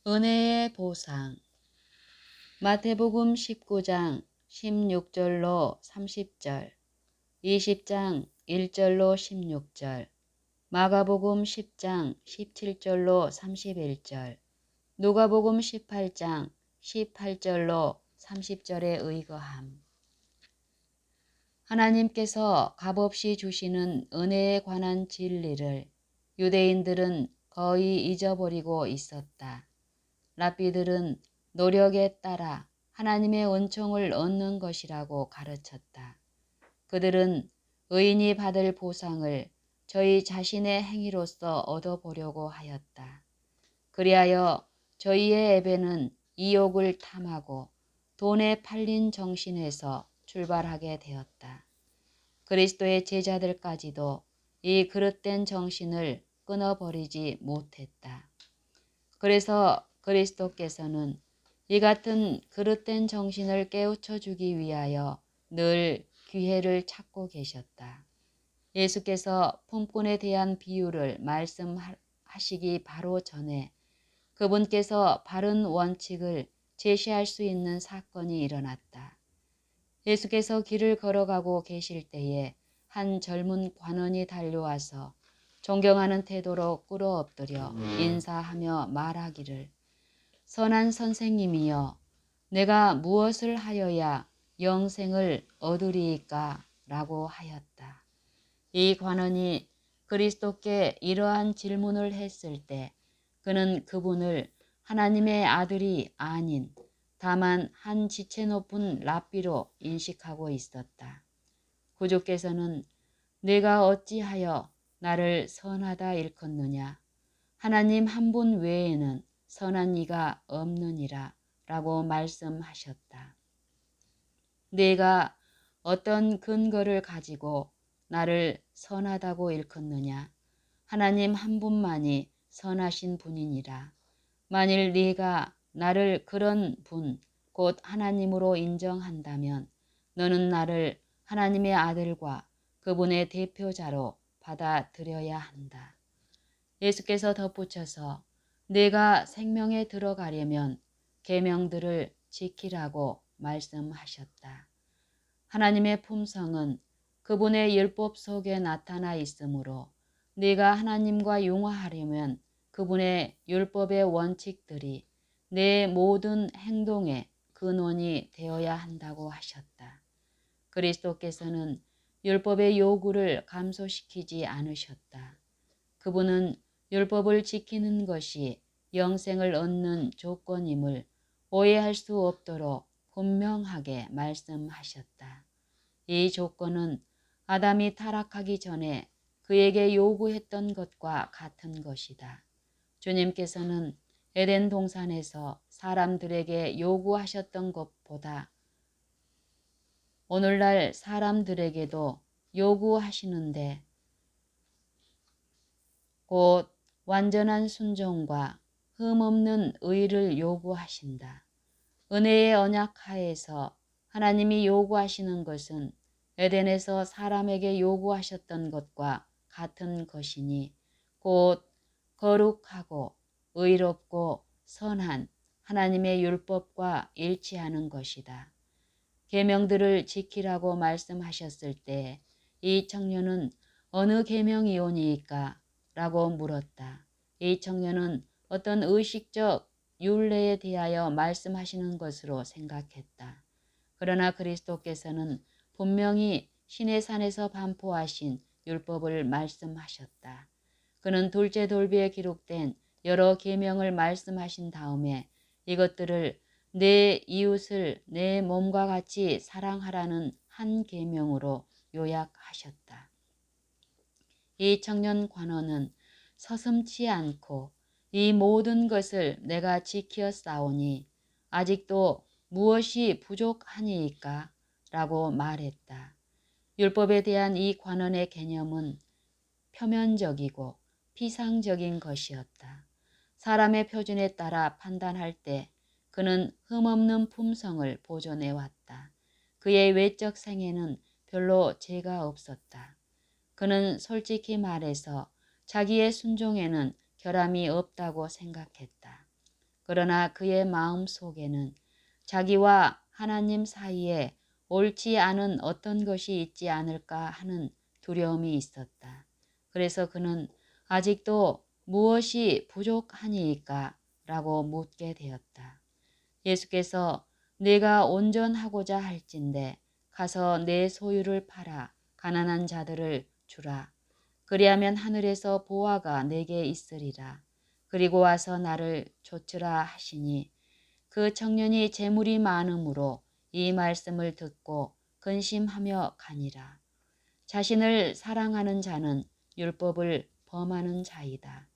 은혜의 보상. 마태복음 19장 16절로 30절, 20장 1절로 16절, 마가복음 10장 17절로 31절, 누가복음 18장 18절로 30절에 의거함. 하나님께서 값없이 주시는 은혜에 관한 진리를 유대인들은 거의 잊어버리고 있었다. 랍비들은 노력에 따라 하나님의 은총을 얻는 것이라고 가르쳤다. 그들은 의인이 받을 보상을 저희 자신의 행위로서 얻어보려고 하였다. 그리하여 저희의 예배는 이욕을 탐하고 돈에 팔린 정신에서 출발하게 되었다. 그리스도의 제자들까지도 이 그릇된 정신을 끊어버리지 못했다. 그래서 그리스도께서는 이 같은 그릇된 정신을 깨우쳐 주기 위하여 늘 기회를 찾고 계셨다. 예수께서 품꾼에 대한 비유를 말씀하시기 바로 전에 그분께서 바른 원칙을 제시할 수 있는 사건이 일어났다. 예수께서 길을 걸어가고 계실 때에 한 젊은 관원이 달려와서 존경하는 태도로 꿇어엎드려 인사하며 말하기를, 선한 선생님이여, 내가 무엇을 하여야 영생을 얻으리이까? 라고 하였다. 이 관원이 그리스도께 이러한 질문을 했을 때 그는 그분을 하나님의 아들이 아닌 다만 한 지체 높은 랍비로 인식하고 있었다. 구주께서는 내가 어찌하여 나를 선하다 일컫느냐? 하나님 한 분 외에는 선한 이가 없느니라 라고 말씀하셨다. 내가 어떤 근거를 가지고 나를 선하다고 일컫느냐? 하나님 한 분만이 선하신 분이니라. 만일 네가 나를 그런 분, 곧 하나님으로 인정한다면 너는 나를 하나님의 아들과 그분의 대표자로 받아들여야 한다. 예수께서 덧붙여서 내가 생명에 들어가려면 계명들을 지키라고 말씀하셨다. 하나님의 품성은 그분의 율법 속에 나타나 있으므로 네가 하나님과 융화하려면 그분의 율법의 원칙들이 내 모든 행동의 근원이 되어야 한다고 하셨다. 그리스도께서는 율법의 요구를 감소시키지 않으셨다. 그분은 율법을 지키는 것이 영생을 얻는 조건임을 오해할 수 없도록 분명하게 말씀하셨다. 이 조건은 아담이 타락하기 전에 그에게 요구했던 것과 같은 것이다. 주님께서는 에덴 동산에서 사람들에게 요구하셨던 것보다 오늘날 사람들에게도 요구하시는데 곧 완전한 순종과 흠없는 의를 요구하신다. 은혜의 언약 하에서 하나님이 요구하시는 것은 에덴에서 사람에게 요구하셨던 것과 같은 것이니 곧 거룩하고 의롭고 선한 하나님의 율법과 일치하는 것이다. 계명들을 지키라고 말씀하셨을 때 이 청년은 어느 계명이오니이까? 라고 물었다. 이 청년은 어떤 의식적 율례에 대하여 말씀하시는 것으로 생각했다. 그러나 그리스도께서는 분명히 시내산에서 반포하신 율법을 말씀하셨다. 그는 둘째 돌비에 기록된 여러 계명을 말씀하신 다음에 이것들을 내 이웃을 내 몸과 같이 사랑하라는 한 계명으로 요약하셨다. 이 청년 관원은 서슴지 않고 이 모든 것을 내가 지키었사오니 아직도 무엇이 부족하니이까? 라고 말했다. 율법에 대한 이 관원의 개념은 표면적이고 피상적인 것이었다. 사람의 표준에 따라 판단할 때 그는 흠없는 품성을 보존해왔다. 그의 외적 생애는 별로 죄가 없었다. 그는 솔직히 말해서 자기의 순종에는 결함이 없다고 생각했다. 그러나 그의 마음 속에는 자기와 하나님 사이에 옳지 않은 어떤 것이 있지 않을까 하는 두려움이 있었다. 그래서 그는 아직도 무엇이 부족하니까? 라고 묻게 되었다. 예수께서 내가 온전하고자 할진대 가서 내 소유를 팔아 가난한 자들을 주라. 그리하면 하늘에서 보화가 내게 있으리라. 그리고 와서 나를 좇으라 하시니 그 청년이 재물이 많음으로 이 말씀을 듣고 근심하며 가니라. 자신을 사랑하는 자는 율법을 범하는 자이다.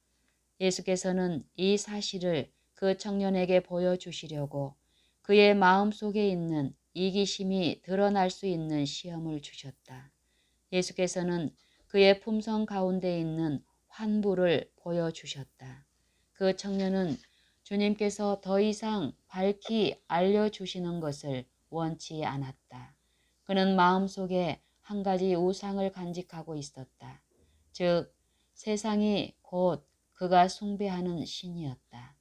예수께서는 이 사실을 그 청년에게 보여주시려고 그의 마음속에 있는 이기심이 드러날 수 있는 시험을 주셨다. 예수께서는 그의 품성 가운데 있는 환부를 보여주셨다. 그 청년은 주님께서 더 이상 밝히 알려주시는 것을 원치 않았다. 그는 마음속에 한 가지 우상을 간직하고 있었다. 즉, 세상이 곧 그가 숭배하는 신이었다.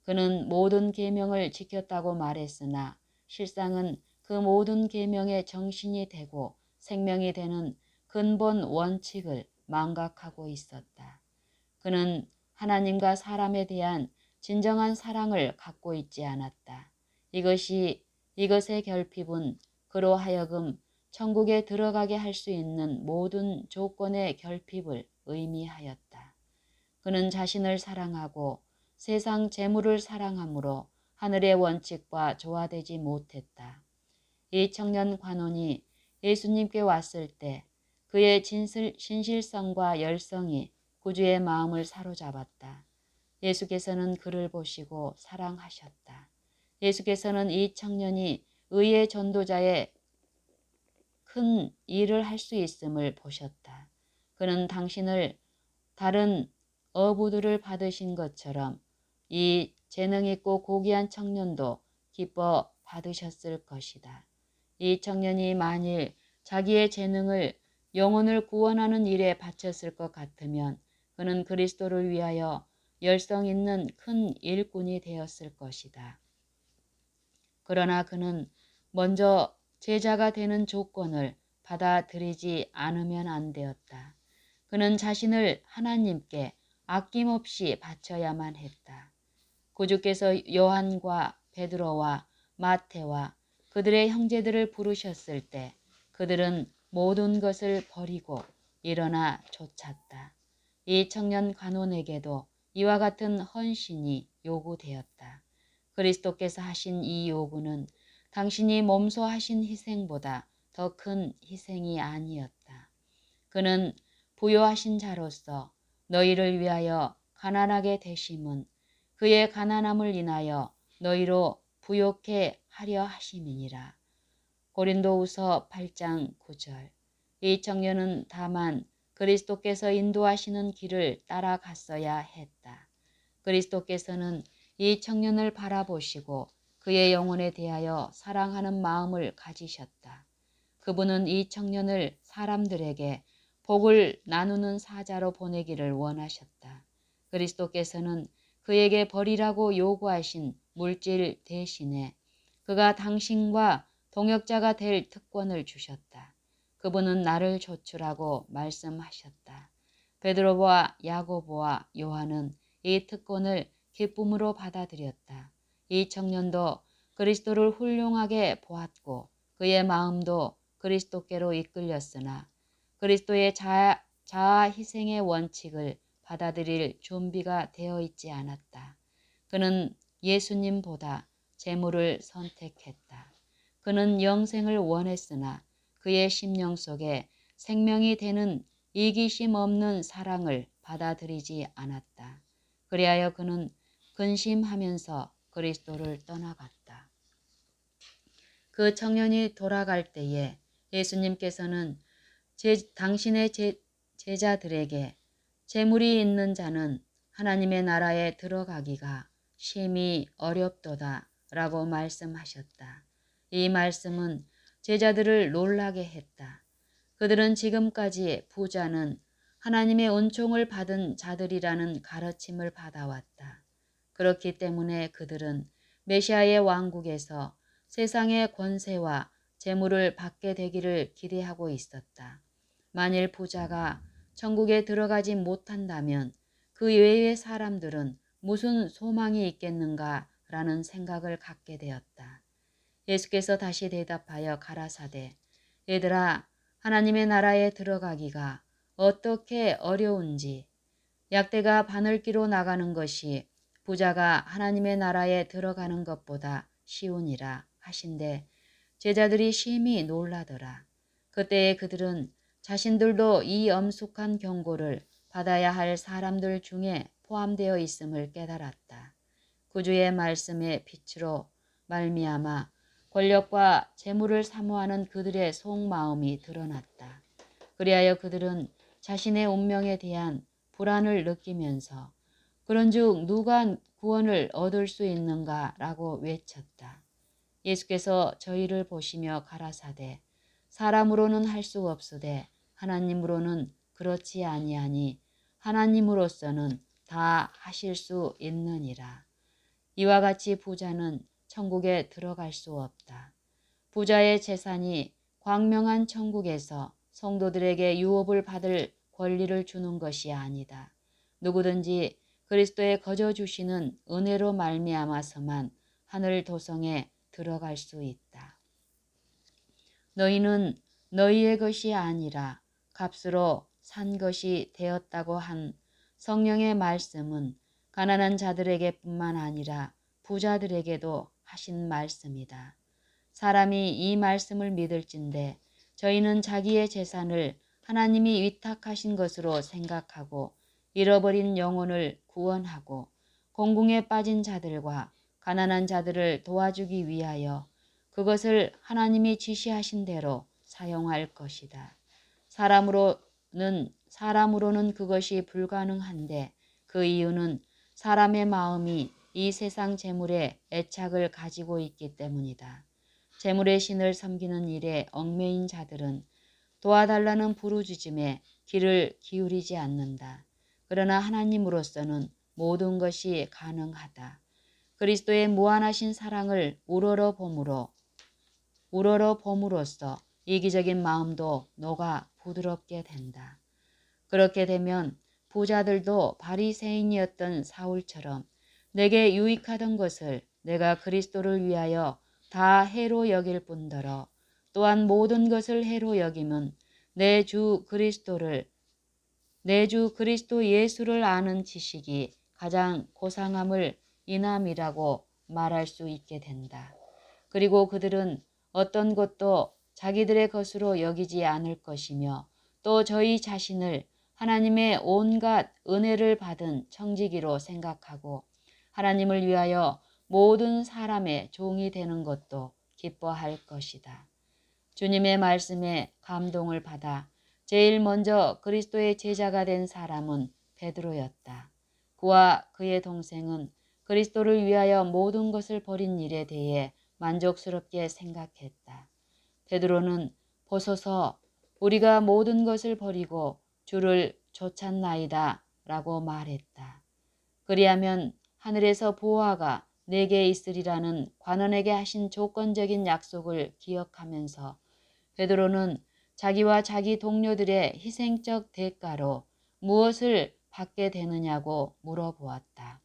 그는 모든 계명을 지켰다고 말했으나 실상은 그 모든 계명의 정신이 되고 생명이 되는 근본 원칙을 망각하고 있었다. 그는 하나님과 사람에 대한 진정한 사랑을 갖고 있지 않았다. 이것의 결핍은 그로 하여금 천국에 들어가게 할 수 있는 모든 조건의 결핍을 의미하였다. 그는 자신을 사랑하고 세상 재물을 사랑하므로 하늘의 원칙과 조화되지 못했다. 이 청년 관원이 예수님께 왔을 때 그의 진실성과 열성이 구주의 마음을 사로잡았다. 예수께서는 그를 보시고 사랑하셨다. 예수께서는 이 청년이 의의 전도자의 큰 일을 할 수 있음을 보셨다. 그는 당신을 다른 어부들을 받으신 것처럼 이 재능 있고 고귀한 청년도 기뻐 받으셨을 것이다. 이 청년이 만일 자기의 재능을 영혼을 구원하는 일에 바쳤을 것 같으면 그는 그리스도를 위하여 열성 있는 큰 일꾼이 되었을 것이다. 그러나 그는 먼저 제자가 되는 조건을 받아들이지 않으면 안 되었다. 그는 자신을 하나님께 아낌없이 바쳐야만 했다. 구주께서 요한과 베드로와 마태와 그들의 형제들을 부르셨을 때 그들은 모든 것을 버리고 일어나 쫓았다. 이 청년 관원에게도 이와 같은 헌신이 요구되었다. 그리스도께서 하신 이 요구는 당신이 몸소 하신 희생보다 더 큰 희생이 아니었다. 그는 부요하신 자로서 너희를 위하여 가난하게 되심은 그의 가난함을 인하여 너희로 부요케 하려 하심이니라. 고린도후서 8장 9절. 이 청년은 다만 그리스도께서 인도하시는 길을 따라갔어야 했다. 그리스도께서는 이 청년을 바라보시고 그의 영혼에 대하여 사랑하는 마음을 가지셨다. 그분은 이 청년을 사람들에게 복을 나누는 사자로 보내기를 원하셨다. 그리스도께서는 그에게 버리라고 요구하신 물질 대신에 그가 당신과 동역자가 될 특권을 주셨다. 그분은 나를 좇으라고 말씀하셨다. 베드로와 야고보와 요한은 이 특권을 기쁨으로 받아들였다. 이 청년도 그리스도를 훌륭하게 보았고 그의 마음도 그리스도께로 이끌렸으나 그리스도의 자아 희생의 원칙을 받아들일 준비가 되어 있지 않았다. 그는 예수님보다 재물을 선택했다. 그는 영생을 원했으나 그의 심령 속에 생명이 되는 이기심 없는 사랑을 받아들이지 않았다. 그리하여 그는 근심하면서 그리스도를 떠나갔다. 그 청년이 돌아갈 때에 예수님께서는 당신의 제자들에게 재물이 있는 자는 하나님의 나라에 들어가기가 심히 어렵도다 라고 말씀하셨다. 이 말씀은 제자들을 놀라게 했다. 그들은 지금까지 부자는 하나님의 은총을 받은 자들이라는 가르침을 받아왔다. 그렇기 때문에 그들은 메시아의 왕국에서 세상의 권세와 재물을 받게 되기를 기대하고 있었다. 만일 부자가 천국에 들어가지 못한다면 그 외의 사람들은 무슨 소망이 있겠는가라는 생각을 갖게 되었다. 예수께서 다시 대답하여 가라사대, 얘들아, 하나님의 나라에 들어가기가 어떻게 어려운지, 약대가 바늘기로 나가는 것이 부자가 하나님의 나라에 들어가는 것보다 쉬우니라 하신대 제자들이 심히 놀라더라. 그때에 그들은 자신들도 이 엄숙한 경고를 받아야 할 사람들 중에 포함되어 있음을 깨달았다. 구주의 말씀의 빛으로 말미암아 권력과 재물을 사모하는 그들의 속마음이 드러났다. 그리하여 그들은 자신의 운명에 대한 불안을 느끼면서 그런즉 누가 구원을 얻을 수 있는가라고 외쳤다. 예수께서 저희를 보시며 가라사대 사람으로는 할 수 없으되 하나님으로는 그렇지 아니하니 하나님으로서는 다 하실 수 있느니라. 이와 같이 부자는 천국에 들어갈 수 없다. 부자의 재산이 광명한 천국에서 성도들에게 유업을 받을 권리를 주는 것이 아니다. 누구든지 그리스도의 거저 주시는 은혜로 말미암아서만 하늘 도성에 들어갈 수 있다. 너희는 너희의 것이 아니라 값으로 산 것이 되었다고 한 성령의 말씀은 가난한 자들에게 뿐만 아니라 부자들에게도 하신 말씀이다. 사람이 이 말씀을 믿을진대 저희는 자기의 재산을 하나님이 위탁하신 것으로 생각하고 잃어버린 영혼을 구원하고 공궁에 빠진 자들과 가난한 자들을 도와주기 위하여 그것을 하나님이 지시하신 대로 사용할 것이다. 사람으로는 그것이 불가능한데 그 이유는 사람의 마음이 이 세상 재물에 애착을 가지고 있기 때문이다. 재물의 신을 섬기는 일에 얽매인 자들은 도와달라는 부르짖음에 귀를 기울이지 않는다. 그러나 하나님으로서는 모든 것이 가능하다. 그리스도의 무한하신 사랑을 우러러 봄으로써 이기적인 마음도 녹아 부드럽게 된다. 그렇게 되면 부자들도 바리새인이었던 사울처럼 내게 유익하던 것을 내가 그리스도를 위하여 다 해로 여길 뿐더러 또한 모든 것을 해로 여김은 내 주 그리스도 예수를 아는 지식이 가장 고상함을 인함이라고 말할 수 있게 된다. 그리고 그들은 어떤 것도 자기들의 것으로 여기지 않을 것이며 또 저희 자신을 하나님의 온갖 은혜를 받은 청지기로 생각하고 하나님을 위하여 모든 사람의 종이 되는 것도 기뻐할 것이다. 주님의 말씀에 감동을 받아 제일 먼저 그리스도의 제자가 된 사람은 베드로였다. 그와 그의 동생은 그리스도를 위하여 모든 것을 버린 일에 대해 만족스럽게 생각했다. 베드로는 보소서 우리가 모든 것을 버리고 주를 좇았나이다 라고 말했다. 그리하면 하늘에서 보화가 내게 있으리라는 관원에게 하신 조건적인 약속을 기억하면서 베드로는 자기와 자기 동료들의 희생적 대가로 무엇을 받게 되느냐고 물어보았다.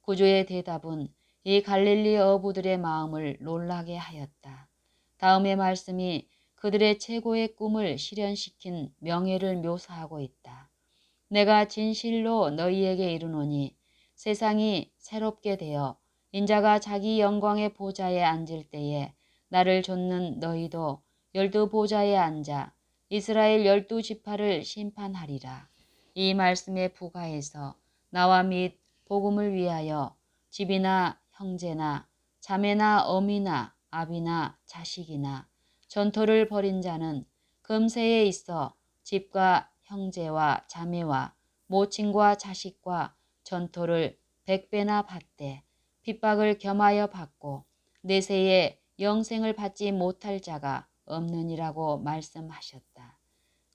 구주의 대답은 이 갈릴리 어부들의 마음을 놀라게 하였다. 다음의 말씀이 그들의 최고의 꿈을 실현시킨 명예를 묘사하고 있다. 내가 진실로 너희에게 이르노니 세상이 새롭게 되어 인자가 자기 영광의 보좌에 앉을 때에 나를 좇는 너희도 12보좌에 앉아 이스라엘 12지파를 심판하리라. 이 말씀에 부가해서 나와 및 복음을 위하여 집이나 형제나 자매나 어미나 아비나 자식이나 전토를 벌인 자는 금세에 있어 집과 형제와 자매와 모친과 자식과 전토를 100배나 받되 핍박을 겸하여 받고 내세에 영생을 받지 못할 자가 없느니라고 말씀하셨다.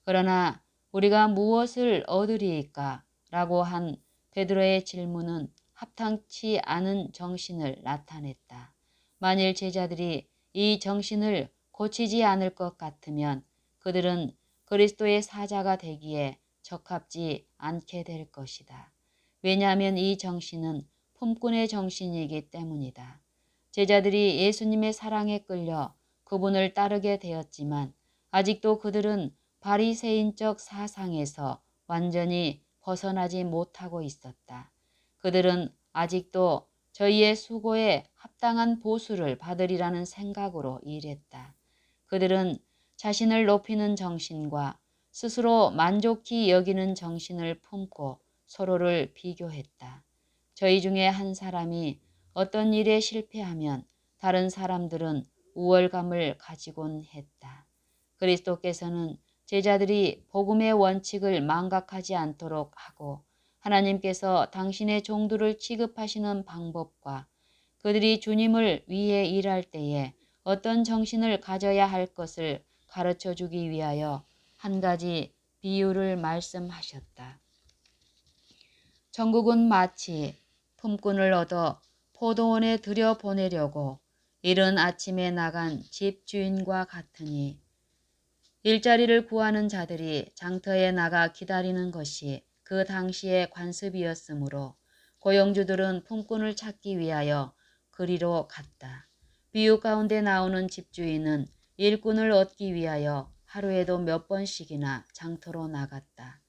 그러나 우리가 무엇을 얻으리이까? 라고 한 베드로의 질문은 합당치 않은 정신을 나타냈다. 만일 제자들이 이 정신을 고치지 않을 것 같으면 그들은 그리스도의 사자가 되기에 적합지 않게 될 것이다. 왜냐하면 이 정신은 품꾼의 정신이기 때문이다. 제자들이 예수님의 사랑에 끌려 그분을 따르게 되었지만 아직도 그들은 바리새인적 사상에서 완전히 벗어나지 못하고 있었다. 그들은 아직도 저희의 수고에 합당한 보수를 받으리라는 생각으로 일했다. 그들은 자신을 높이는 정신과 스스로 만족히 여기는 정신을 품고 서로를 비교했다. 저희 중에 한 사람이 어떤 일에 실패하면 다른 사람들은 우월감을 가지곤 했다. 그리스도께서는 제자들이 복음의 원칙을 망각하지 않도록 하고 하나님께서 당신의 종들을 취급하시는 방법과 그들이 주님을 위해 일할 때에 어떤 정신을 가져야 할 것을 가르쳐 주기 위하여 한 가지 비유를 말씀하셨다. 천국은 마치 품꾼을 얻어 포도원에 들여보내려고 이른 아침에 나간 집주인과 같으니 일자리를 구하는 자들이 장터에 나가 기다리는 것이 그 당시의 관습이었으므로 고용주들은 품꾼을 찾기 위하여 그리로 갔다. 비유 가운데 나오는 집주인은 일꾼을 얻기 위하여 하루에도 몇 번씩이나 장터로 나갔다.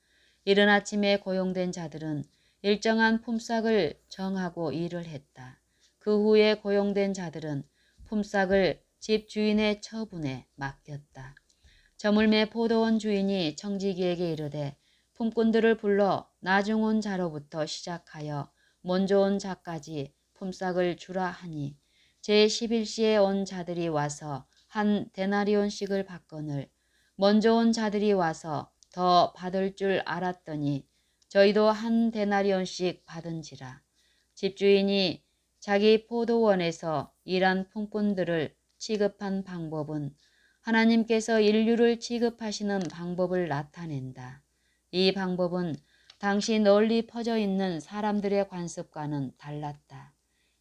이른 아침에 고용된 자들은 일정한 품삯을 정하고 일을 했다. 그 후에 고용된 자들은 품삯을 집주인의 처분에 맡겼다. 저물매 포도원 주인이 청지기에게 이르되 품꾼들을 불러 나중 온 자로부터 시작하여 먼저 온 자까지 품삯을 주라 하니 제11시에 온 자들이 와서 한 데나리온씩을 받거늘 먼저 온 자들이 와서 더 받을 줄 알았더니 저희도 한 데나리온씩 받은지라. 집주인이 자기 포도원에서 일한 품꾼들을 취급한 방법은 하나님께서 인류를 취급하시는 방법을 나타낸다. 이 방법은 당시 널리 퍼져 있는 사람들의 관습과는 달랐다.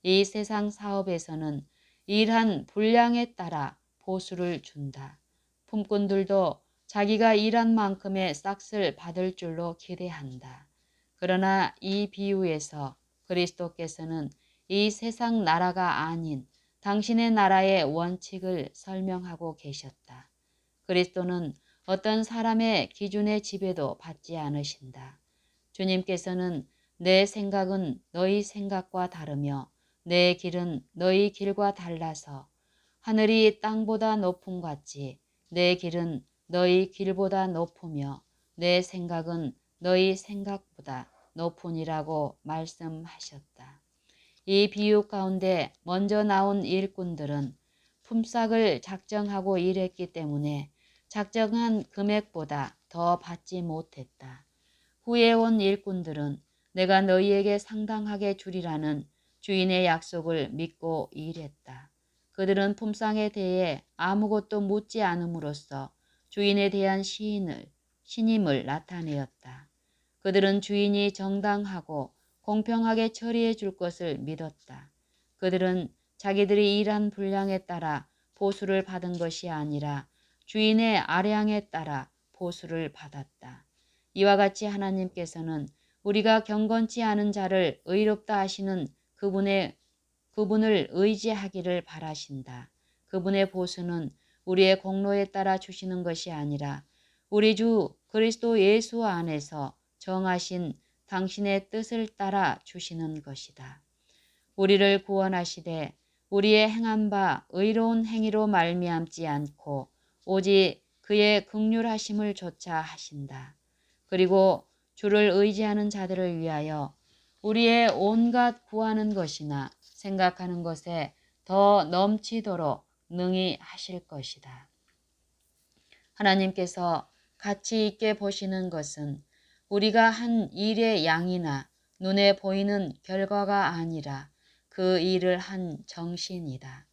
이 세상 사업에서는 일한 분량에 따라 보수를 준다. 품꾼들도 자기가 일한 만큼의 싹을 받을 줄로 기대한다. 그러나 이 비유에서 그리스도께서는 이 세상 나라가 아닌 당신의 나라의 원칙을 설명하고 계셨다. 그리스도는 어떤 사람의 기준의 지배도 받지 않으신다. 주님께서는 내 생각은 너희 생각과 다르며 내 길은 너희 길과 달라서 하늘이 땅보다 높음 같이 내 길은 너희 길보다 높으며 내 생각은 너희 생각보다 높으니라고 말씀하셨다. 이 비유 가운데 먼저 나온 일꾼들은 품삯을 작정하고 일했기 때문에 작정한 금액보다 더 받지 못했다. 후에 온 일꾼들은 내가 너희에게 상당하게 주리라는 주인의 약속을 믿고 일했다. 그들은 품삯에 대해 아무것도 묻지 않음으로써 주인에 대한 신임을 나타내었다. 그들은 주인이 정당하고 공평하게 처리해 줄 것을 믿었다. 그들은 자기들이 일한 분량에 따라 보수를 받은 것이 아니라 주인의 아량에 따라 보수를 받았다. 이와 같이 하나님께서는 우리가 경건치 않은 자를 의롭다 하시는 그분을 의지하기를 바라신다. 그분의 보수는 우리의 공로에 따라 주시는 것이 아니라 우리 주 그리스도 예수 안에서 정하신 당신의 뜻을 따라 주시는 것이다. 우리를 구원하시되 우리의 행한 바 의로운 행위로 말미암지 않고 오직 그의 긍휼하심을 조차 하신다. 그리고 주를 의지하는 자들을 위하여 우리의 온갖 구하는 것이나 생각하는 것에 더 넘치도록 능히 하실 것이다. 하나님께서 가치 있게 보시는 것은 우리가 한 일의 양이나 눈에 보이는 결과가 아니라 그 일을 한 정신이다.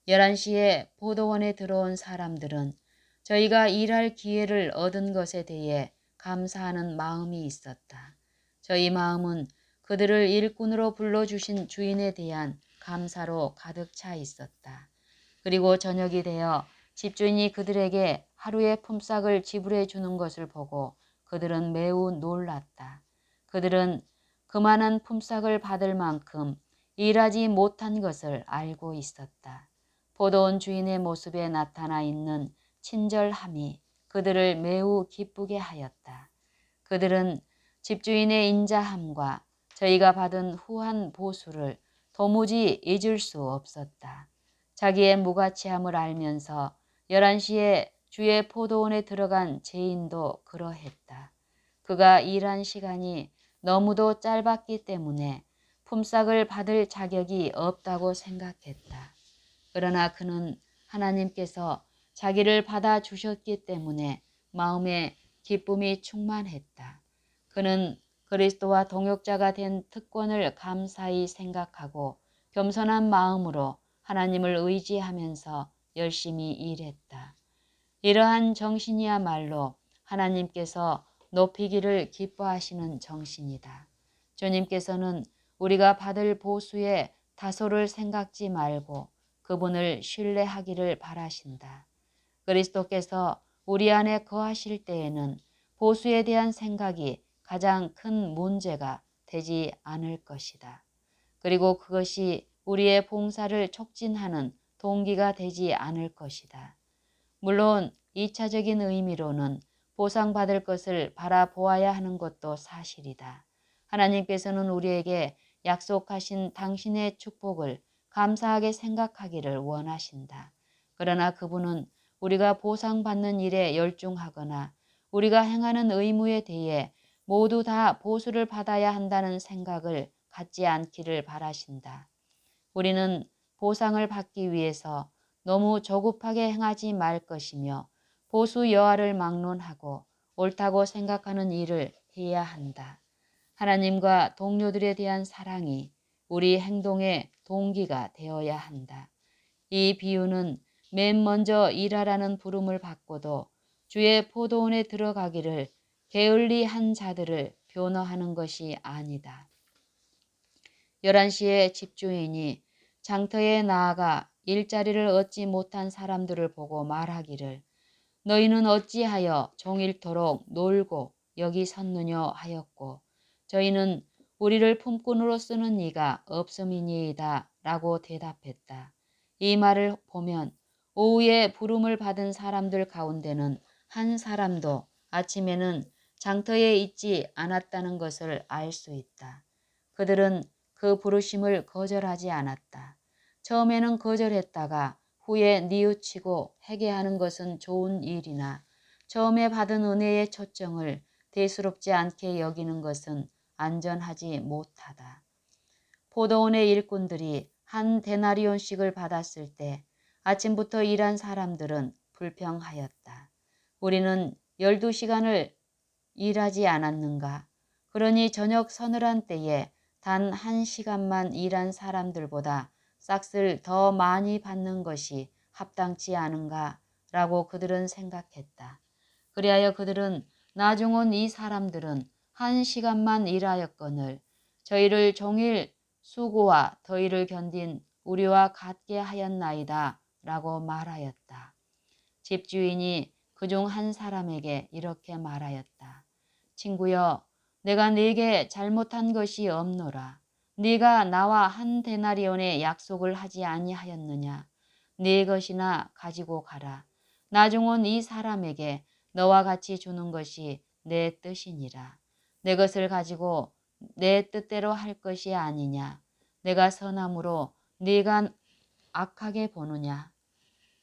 11시에 포도원에 들어온 사람들은 저희가 일할 기회를 얻은 것에 대해 감사하는 마음이 있었다. 저희 마음은 그들을 일꾼으로 불러주신 주인에 대한 감사로 가득 차 있었다. 그리고 저녁이 되어 집주인이 그들에게 하루의 품삯을 지불해 주는 것을 보고 그들은 매우 놀랐다. 그들은 그만한 품삯을 받을 만큼 일하지 못한 것을 알고 있었다. 포도원 주인의 모습에 나타나 있는 친절함이 그들을 매우 기쁘게 하였다. 그들은 집주인의 인자함과 저희가 받은 후한 보수를 도무지 잊을 수 없었다. 자기의 무가치함을 알면서 11시에 주의 포도원에 들어간 죄인도 그러했다. 그가 일한 시간이 너무도 짧았기 때문에 품삯을 받을 자격이 없다고 생각했다. 그러나 그는 하나님께서 자기를 받아주셨기 때문에 마음에 기쁨이 충만했다. 그는 그리스도와 동역자가 된 특권을 감사히 생각하고 겸손한 마음으로 하나님을 의지하면서 열심히 일했다. 이러한 정신이야말로 하나님께서 높이기를 기뻐하시는 정신이다. 주님께서는 우리가 받을 보수의 다소를 생각지 말고 그분을 신뢰하기를 바라신다. 그리스도께서 우리 안에 거하실 때에는 보수에 대한 생각이 가장 큰 문제가 되지 않을 것이다. 그리고 그것이 우리의 봉사를 촉진하는 동기가 되지 않을 것이다. 물론 2차적인 의미로는 보상받을 것을 바라보아야 하는 것도 사실이다. 하나님께서는 우리에게 약속하신 당신의 축복을 감사하게 생각하기를 원하신다. 그러나 그분은 우리가 보상받는 일에 열중하거나 우리가 행하는 의무에 대해 모두 다 보수를 받아야 한다는 생각을 갖지 않기를 바라신다. 우리는 보상을 받기 위해서 너무 조급하게 행하지 말 것이며 보수 여하를 막론하고 옳다고 생각하는 일을 해야 한다. 하나님과 동료들에 대한 사랑이 우리 행동의 동기가 되어야 한다. 이 비유는 맨 먼저 일하라는 부름을 받고도 주의 포도원에 들어가기를 게을리한 자들을 변호하는 것이 아니다. 11시에 집주인이 장터에 나아가 일자리를 얻지 못한 사람들을 보고 말하기를 너희는 어찌하여 종일토록 놀고 여기 섰느냐 하였고 저희는 우리를 품꾼으로 쓰는 이가 없음이니이다 라고 대답했다. 이 말을 보면 오후에 부름을 받은 사람들 가운데는 한 사람도 아침에는 장터에 있지 않았다는 것을 알 수 있다. 그들은 그 부르심을 거절하지 않았다. 처음에는 거절했다가 후에 뉘우치고 회개하는 것은 좋은 일이나 처음에 받은 은혜의 초청을 대수롭지 않게 여기는 것은 안전하지 못하다. 포도원의 일꾼들이 한 데나리온씩을 받았을 때 아침부터 일한 사람들은 불평하였다. 우리는 12시간을 일하지 않았는가? 그러니 저녁 서늘한 때에 단 1시간만 일한 사람들보다 싹을 더 많이 받는 것이 합당치 않은가? 라고 그들은 생각했다. 그리하여 그들은 나중 온 이 사람들은 1시간만 일하였거늘 저희를 종일 수고와 더위를 견딘 우리와 같게 하였나이다 라고 말하였다. 집주인이 그중 한 사람에게 이렇게 말하였다. 친구여, 내가 네게 잘못한 것이 없노라. 네가 나와 한 데나리온의 약속을 하지 아니하였느냐. 네 것이나 가지고 가라. 나중 온 이 사람에게 너와 같이 주는 것이 내 뜻이니라. 내 것을 가지고 내 뜻대로 할 것이 아니냐. 내가 선함으로 네가 악하게 보느냐.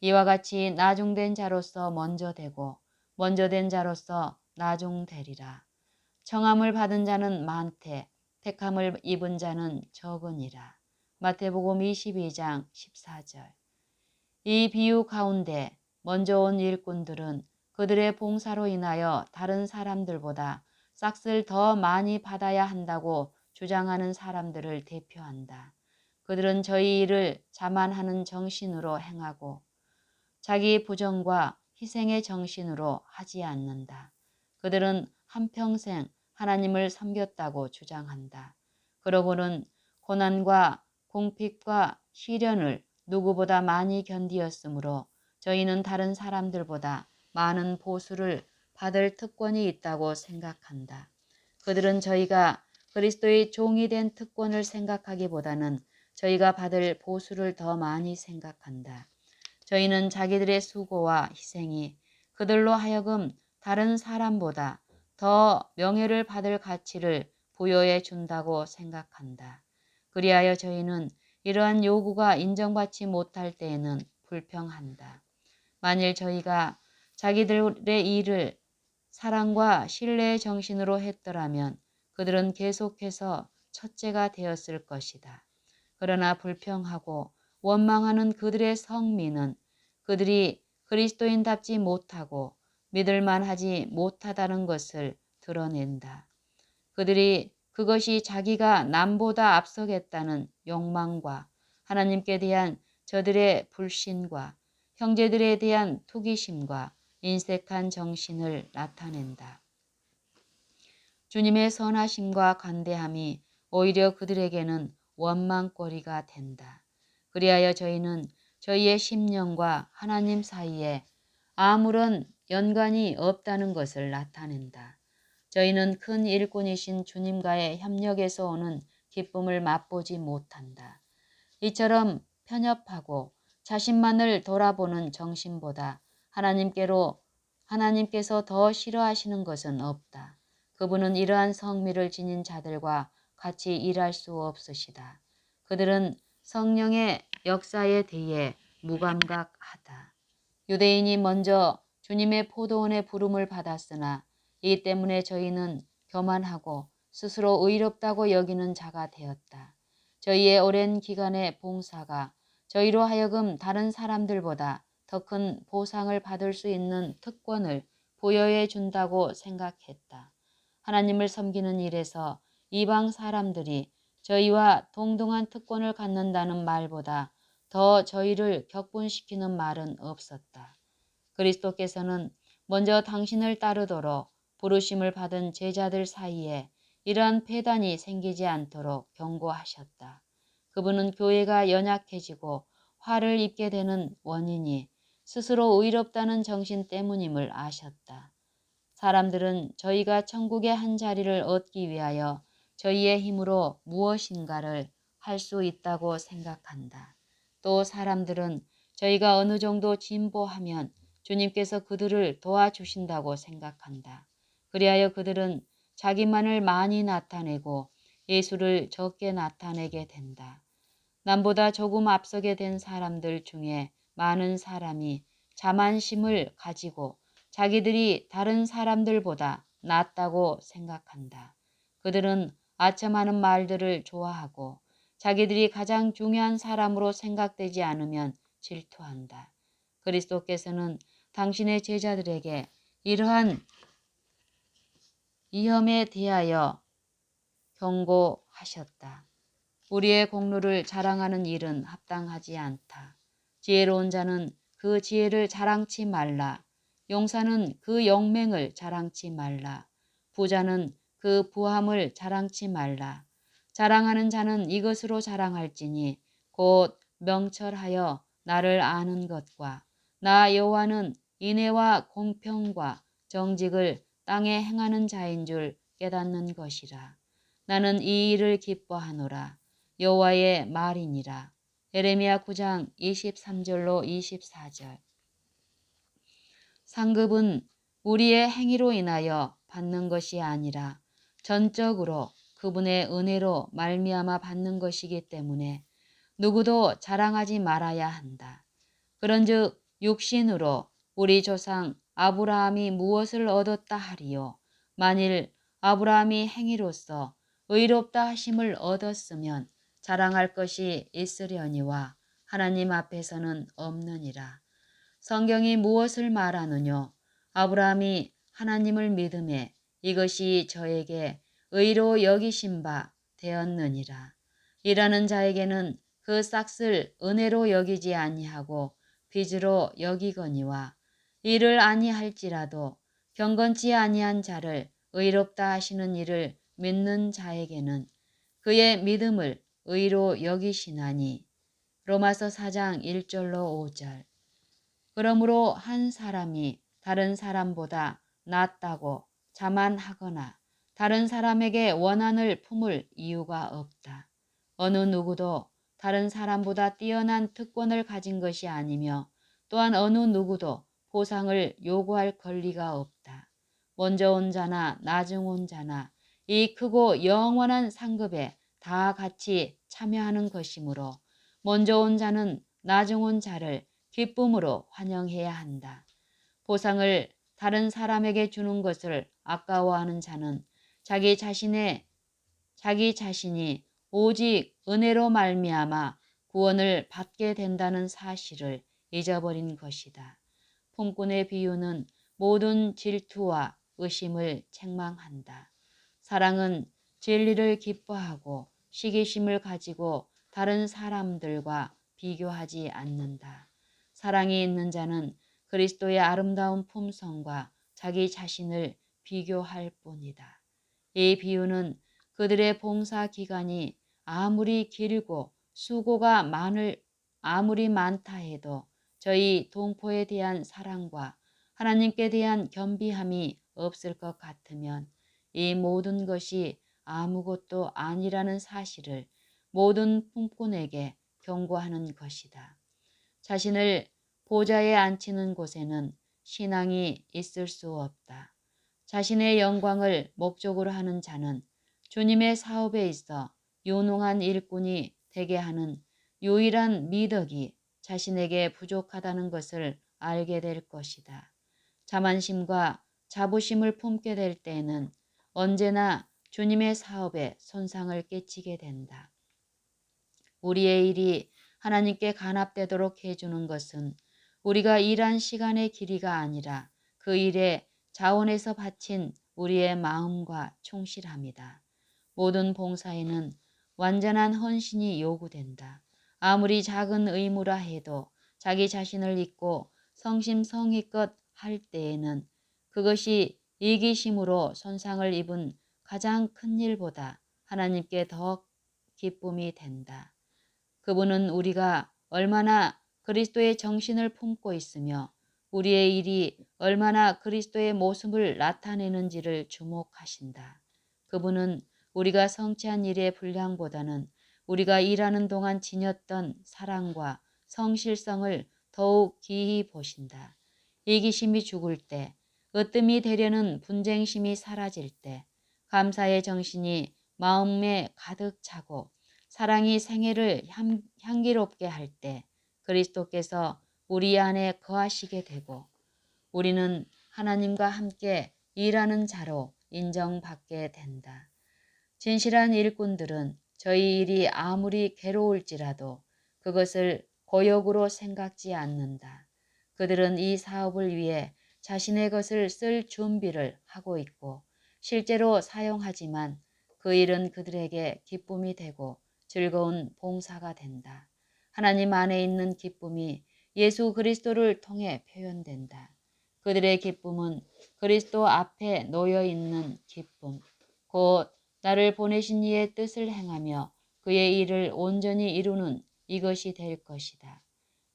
이와 같이 나중된 자로서 먼저 되고 먼저 된 자로서 나중되리라. 청함을 받은 자는 많되 택함을 입은 자는 적으니라. 마태복음 22장 14절. 이 비유 가운데 먼저 온 일꾼들은 그들의 봉사로 인하여 다른 사람들보다 싹을 더 많이 받아야 한다고 주장하는 사람들을 대표한다. 그들은 저희 일을 자만하는 정신으로 행하고 자기 부정과 희생의 정신으로 하지 않는다. 그들은 한평생 하나님을 섬겼다고 주장한다. 그러고는 고난과 공핍과 시련을 누구보다 많이 견디었으므로 저희는 다른 사람들보다 많은 보수를 받을 특권이 있다고 생각한다. 그들은 저희가 그리스도의 종이 된 특권을 생각하기보다는 저희가 받을 보수를 더 많이 생각한다. 저희는 자기들의 수고와 희생이 그들로 하여금 다른 사람보다 더 명예를 받을 가치를 부여해 준다고 생각한다. 그리하여 저희는 이러한 요구가 인정받지 못할 때에는 불평한다. 만일 저희가 자기들의 일을 사랑과 신뢰의 정신으로 했더라면 그들은 계속해서 첫째가 되었을 것이다. 그러나 불평하고 원망하는 그들의 성미는 그들이 그리스도인답지 못하고 믿을만하지 못하다는 것을 드러낸다. 그들이 그것이 자기가 남보다 앞서겠다는 욕망과 하나님께 대한 저들의 불신과 형제들에 대한 투기심과 인색한 정신을 나타낸다. 주님의 선하심과 간대함이 오히려 그들에게는 원망거리가 된다. 그리하여 저희는 저희의 심령과 하나님 사이에 아무런 연관이 없다는 것을 나타낸다. 저희는 큰 일꾼이신 주님과의 협력에서 오는 기쁨을 맛보지 못한다. 이처럼 편협하고 자신만을 돌아보는 정신보다 하나님께서 더 싫어하시는 것은 없다. 그분은 이러한 성미를 지닌 자들과 같이 일할 수 없으시다. 그들은 성령의 역사에 대해 무감각하다. 유대인이 먼저 주님의 포도원의 부름을 받았으나 이 때문에 저희는 교만하고 스스로 의롭다고 여기는 자가 되었다. 저희의 오랜 기간의 봉사가 저희로 하여금 다른 사람들보다 더 큰 보상을 받을 수 있는 특권을 부여해 준다고 생각했다. 하나님을 섬기는 일에서 이방 사람들이 저희와 동등한 특권을 갖는다는 말보다 더 저희를 격분시키는 말은 없었다. 그리스도께서는 먼저 당신을 따르도록 부르심을 받은 제자들 사이에 이러한 폐단이 생기지 않도록 경고하셨다. 그분은 교회가 연약해지고 화를 입게 되는 원인이 스스로 의롭다는 정신 때문임을 아셨다. 사람들은 저희가 천국의 한 자리를 얻기 위하여 저희의 힘으로 무엇인가를 할 수 있다고 생각한다. 또 사람들은 저희가 어느 정도 진보하면 주님께서 그들을 도와주신다고 생각한다. 그리하여 그들은 자기만을 많이 나타내고 예수를 적게 나타내게 된다. 남보다 조금 앞서게 된 사람들 중에 많은 사람이 자만심을 가지고 자기들이 다른 사람들보다 낫다고 생각한다. 그들은 아첨하는 말들을 좋아하고 자기들이 가장 중요한 사람으로 생각되지 않으면 질투한다. 그리스도께서는 당신의 제자들에게 이러한 위험에 대하여 경고하셨다. 우리의 공로를 자랑하는 일은 합당하지 않다. 지혜로운 자는 그 지혜를 자랑치 말라. 용사는 그 영맹을 자랑치 말라. 부자는 그 부함을 자랑치 말라. 자랑하는 자는 이것으로 자랑할지니 곧 명철하여 나를 아는 것과 나 여호와는 인애와 공평과 정직을 땅에 행하는 자인 줄 깨닫는 것이라. 나는 이 일을 기뻐하노라. 여호와의 말이니라. 예레미야 9장 23절로 24절. 상급은 우리의 행위로 인하여 받는 것이 아니라 전적으로 그분의 은혜로 말미암아 받는 것이기 때문에 누구도 자랑하지 말아야 한다. 그런즉 육신으로 우리 조상 아브라함이 무엇을 얻었다 하리요. 만일 아브라함이 행위로서 의롭다 하심을 얻었으면 자랑할 것이 있으려니와 하나님 앞에서는 없느니라. 성경이 무엇을 말하느뇨? 아브라함이 하나님을 믿음에 이것이 저에게 의로 여기신 바 되었느니라. 일하는 자에게는 그 싹을 은혜로 여기지 아니하고 빚으로 여기거니와 일을 아니할지라도 경건치 아니한 자를 의롭다 하시는 일을 믿는 자에게는 그의 믿음을 의로 여기시나니. 로마서 4장 1절로 5절. 그러므로 한 사람이 다른 사람보다 낫다고 자만하거나 다른 사람에게 원한을 품을 이유가 없다. 어느 누구도 다른 사람보다 뛰어난 특권을 가진 것이 아니며 또한 어느 누구도 보상을 요구할 권리가 없다. 먼저 온 자나 나중 온 자나 이 크고 영원한 상급에 다 같이 참여하는 것이므로 먼저 온 자는 나중 온 자를 기쁨으로 환영해야 한다. 보상을 다른 사람에게 주는 것을 아까워하는 자는 자기 자신이 오직 은혜로 말미암아 구원을 받게 된다는 사실을 잊어버린 것이다. 품꾼의 비유는 모든 질투와 의심을 책망한다. 사랑은 진리를 기뻐하고 시기심을 가지고 다른 사람들과 비교하지 않는다. 사랑이 있는 자는 그리스도의 아름다운 품성과 자기 자신을 비교할 뿐이다. 이 비유는 그들의 봉사 기간이 아무리 길고 수고가 아무리 많다 해도 저희 동포에 대한 사랑과 하나님께 대한 겸비함이 없을 것 같으면 이 모든 것이 아무것도 아니라는 사실을 모든 품꾼에게 경고하는 것이다. 자신을 보좌에 앉히는 곳에는 신앙이 있을 수 없다. 자신의 영광을 목적으로 하는 자는 주님의 사업에 있어 유능한 일꾼이 되게 하는 유일한 미덕이 자신에게 부족하다는 것을 알게 될 것이다. 자만심과 자부심을 품게 될 때에는 언제나 주님의 사업에 손상을 끼치게 된다. 우리의 일이 하나님께 간합되도록 해주는 것은 우리가 일한 시간의 길이가 아니라 그 일에 자원에서 바친 우리의 마음과 충실함이다. 모든 봉사에는 완전한 헌신이 요구된다. 아무리 작은 의무라 해도 자기 자신을 잊고 성심성의껏 할 때에는 그것이 이기심으로 손상을 입은 가장 큰 일보다 하나님께 더 기쁨이 된다. 그분은 우리가 얼마나 그리스도의 정신을 품고 있으며 우리의 일이 얼마나 그리스도의 모습을 나타내는지를 주목하신다. 그분은 우리가 성취한 일의 분량보다는 우리가 일하는 동안 지녔던 사랑과 성실성을 더욱 기히 보신다. 이기심이 죽을 때, 으뜸이 되려는 분쟁심이 사라질 때, 감사의 정신이 마음에 가득 차고 사랑이 생애를 향기롭게 할 때 그리스도께서 우리 안에 거하시게 되고 우리는 하나님과 함께 일하는 자로 인정받게 된다. 진실한 일꾼들은 저희 일이 아무리 괴로울지라도 그것을 고역으로 생각지 않는다. 그들은 이 사업을 위해 자신의 것을 쓸 준비를 하고 있고 실제로 사용하지만 그 일은 그들에게 기쁨이 되고 즐거운 봉사가 된다. 하나님 안에 있는 기쁨이 예수 그리스도를 통해 표현된다. 그들의 기쁨은 그리스도 앞에 놓여 있는 기쁨, 곧 나를 보내신 이의 뜻을 행하며 그의 일을 온전히 이루는 이것이 될 것이다.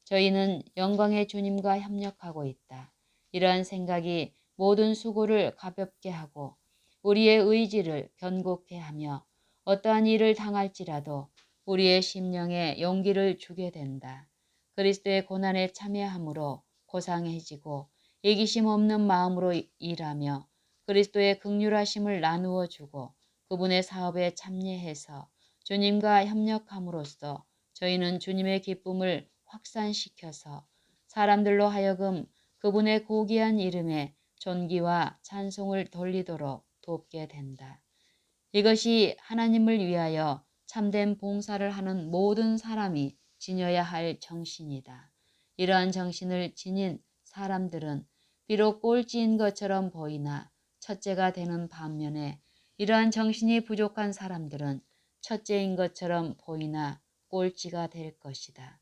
저희는 영광의 주님과 협력하고 있다. 이러한 생각이 모든 수고를 가볍게 하고 우리의 의지를 견고케 하며 어떠한 일을 당할지라도 우리의 심령에 용기를 주게 된다. 그리스도의 고난에 참여함으로 고상해지고 이기심 없는 마음으로 일하며 그리스도의 긍휼하심을 나누어 주고 그분의 사업에 참여해서 주님과 협력함으로써 저희는 주님의 기쁨을 확산시켜서 사람들로 하여금 그분의 고귀한 이름에 존귀와 찬송을 돌리도록 돕게 된다. 이것이 하나님을 위하여 참된 봉사를 하는 모든 사람이 지녀야 할 정신이다. 이러한 정신을 지닌 사람들은 비록 꼴찌인 것처럼 보이나 첫째가 되는 반면에 이러한 정신이 부족한 사람들은 첫째인 것처럼 보이나 꼴찌가 될 것이다.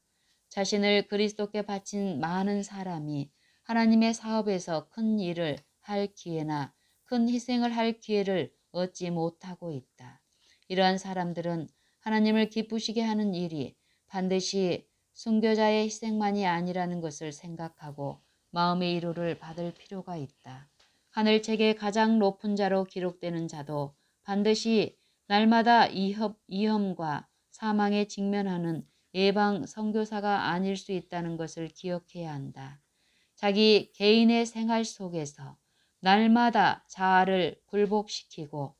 자신을 그리스도께 바친 많은 사람이 하나님의 사업에서 큰 일을 할 기회나 큰 희생을 할 기회를 얻지 못하고 있다. 이러한 사람들은 하나님을 기쁘시게 하는 일이 반드시 순교자의 희생만이 아니라는 것을 생각하고 마음의 위로를 받을 필요가 있다. 하늘책의 가장 높은 자로 기록되는 자도 반드시 날마다 위험과 사망에 직면하는 예방 선교사가 아닐 수 있다는 것을 기억해야 한다. 자기 개인의 생활 속에서 날마다 자아를 굴복시키고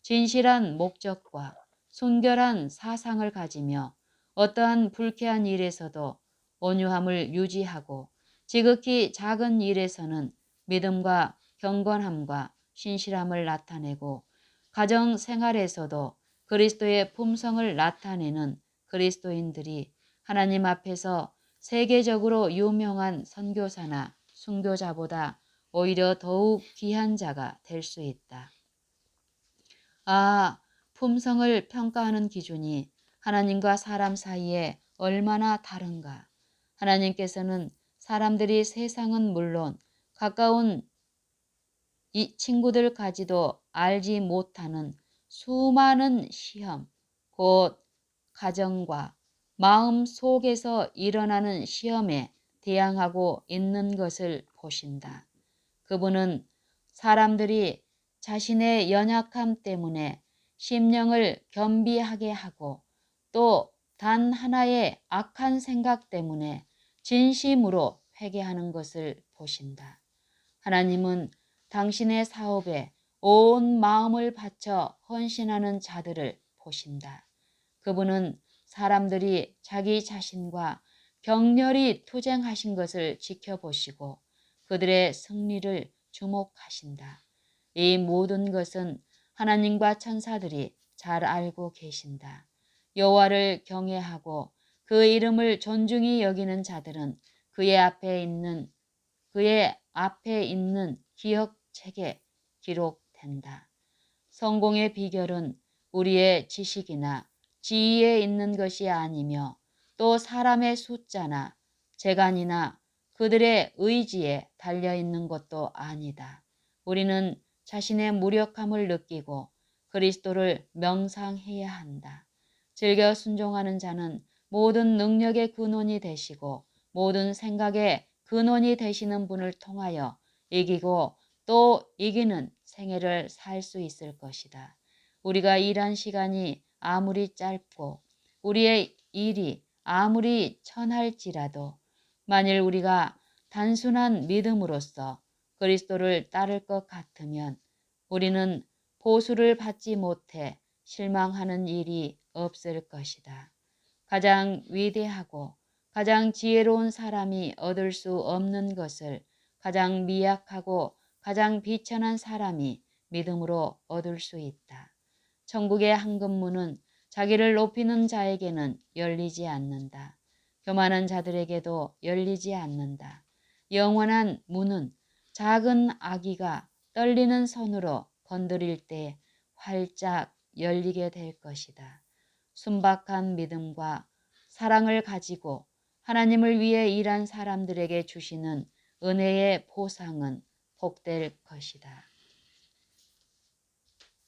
진실한 목적과 순결한 사상을 가지며 어떠한 불쾌한 일에서도 온유함을 유지하고 지극히 작은 일에서는 믿음과 경건함과 신실함을 나타내고 가정 생활에서도 그리스도의 품성을 나타내는 그리스도인들이 하나님 앞에서 세계적으로 유명한 선교사나 순교자보다 오히려 더욱 귀한 자가 될 수 있다. 품성을 평가하는 기준이 하나님과 사람 사이에 얼마나 다른가. 하나님께서는 사람들이 세상은 물론 가까운 이 친구들까지도 알지 못하는 수많은 시험, 곧 가정과 마음 속에서 일어나는 시험에 대항하고 있는 것을 보신다. 그분은 사람들이 자신의 연약함 때문에 심령을 겸비하게 하고 또 단 하나의 악한 생각 때문에 진심으로 회개하는 것을 보신다. 하나님은 당신의 사업에 온 마음을 바쳐 헌신하는 자들을 보신다. 그분은 사람들이 자기 자신과 격렬히 투쟁하신 것을 지켜보시고 그들의 승리를 주목하신다. 이 모든 것은 하나님과 천사들이 잘 알고 계신다. 여호와를 경외하고 그 이름을 존중히 여기는 자들은 그의 앞에 있는 기억책에 기록된다. 성공의 비결은 우리의 지식이나 지위에 있는 것이 아니며 또 사람의 숫자나 재간이나 그들의 의지에 달려있는 것도 아니다. 우리는 자신의 무력함을 느끼고 그리스도를 명상해야 한다. 즐겨 순종하는 자는 모든 능력의 근원이 되시고 모든 생각의 근원이 되시는 분을 통하여 이기고 또 이기는 생애를 살 수 있을 것이다. 우리가 일한 시간이 아무리 짧고 우리의 일이 아무리 천할지라도 만일 우리가 단순한 믿음으로써 그리스도를 따를 것 같으면 우리는 보수를 받지 못해 실망하는 일이 없을 것이다. 가장 위대하고 가장 지혜로운 사람이 얻을 수 없는 것을 가장 미약하고 가장 비천한 사람이 믿음으로 얻을 수 있다. 천국의 황금문은 자기를 높이는 자에게는 열리지 않는다. 교만한 자들에게도 열리지 않는다. 영원한 문은 작은 아기가 떨리는 손으로 건드릴 때 활짝 열리게 될 것이다. 순박한 믿음과 사랑을 가지고 하나님을 위해 일한 사람들에게 주시는 은혜의 보상은 복될 것이다.